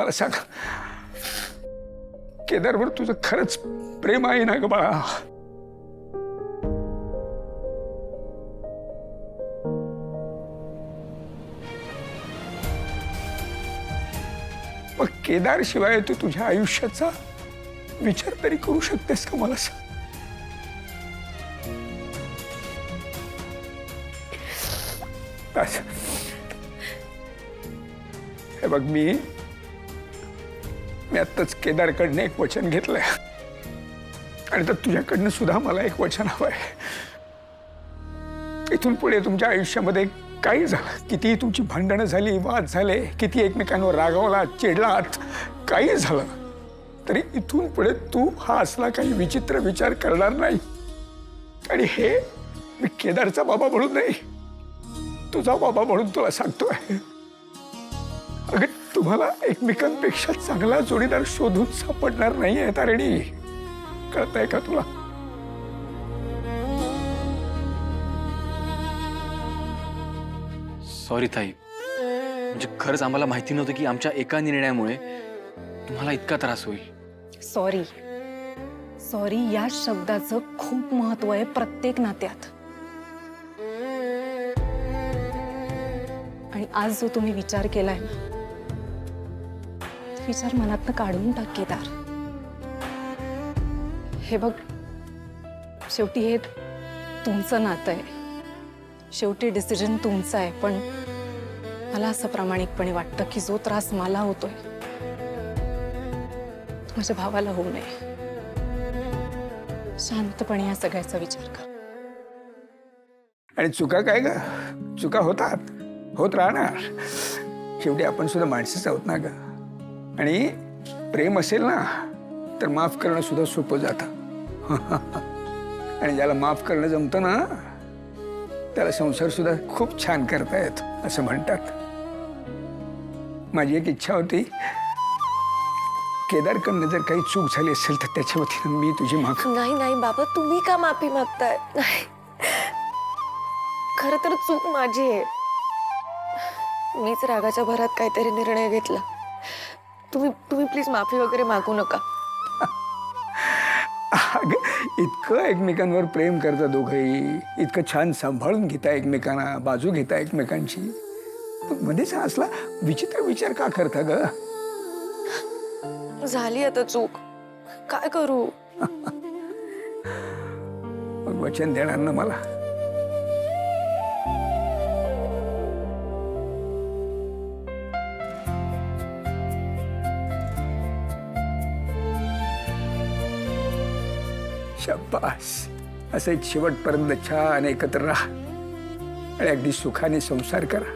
मला सांग, केदारवर तुझं खरंच प्रेम आहे ना ग बाळा? मग केदार शिवाय तू तुझ्या आयुष्याचा विचार तरी करू शकतेस का? मला सांग. हे बघ, मी आत्ताच केदारकडनं एक वचन घेतलंय आणि तर तुझ्याकडनं सुद्धा मला एक वचन हवंय. इथून पुढे तुमच्या आयुष्यामध्ये काही झालं, कितीही तुमची भांडणं झाली, वाद झाले, किती एकमेकांवर रागावलात, चिडलात, काही झालं तरी इथून पुढे तू हा असला काही विचित्र विचार करणार नाही. आणि हे मी केदारचा बाबा म्हणून नाही, तुझा बाबा म्हणून तुला सांगतोय. अगं, तुम्हाला एकमेकांपेक्षा चांगला जोडीदार शोधून सापडणार नाहीये तारिणी. कळतंय का तुला? सॉरी ताई, म्हणजे खरंच आम्हाला माहिती नव्हतं की आमच्या एका निर्णयामुळे तुम्हाला इतका त्रास होईल. सॉरी. सॉरी या शब्दाचं खूप महत्व आहे प्रत्येक नात्यात. आणि आज जो तुम्ही विचार केलाय ना, विचार मनातनं काढून टाक केदार. हे बघ, शेवटी हे तुमचं नातं आहे, शेवटी डिसिजन तुमचा आहे. पण मला असं प्रामाणिकपणे वाटतं की जो त्रास मला होतोय माझ्या भावाला होऊ नये. शांतपणे या सगळ्याचा विचार कर. आणि चुका काय ग? चुका होतात, होत राहणार. शेवटी आपण सुद्धा माणसंच आहोत ना ग. आणि प्रेम असेल ना तर माफ करणं सुद्धा सोपं जातं. आणि ज्याला माफ करणं जमतं ना त्याला संसार सुद्धा खूप छान करता येतो असं म्हणतात. माझी एक इच्छा होती, केदारकडनं जर काही चूक झाली असेल तर त्याच्या वतीनं मी तुझी माफ. नाही नाही बाबा, तुम्ही का माफी मागताय? नाही, खरं तर चूक माझी आहे. मीच रागाच्या भरात काहीतरी निर्णय घेतला. तुम्ही प्लीज माफी वगैरे मागू नका. इतकं एकमेकांवर प्रेम करता दोघंही, इतकं छान सांभाळून घेता एकमेकांना, बाजू घेता एकमेकांची, मध्येच असला विचित्र विचार का करता ग? झाली आता चूक, काय करू? मग वचन देणार ना मला? शाबास. असं एक शेवटपर्यंत छान एकत्र राहा आणि अगदी सुखाने संसार करा.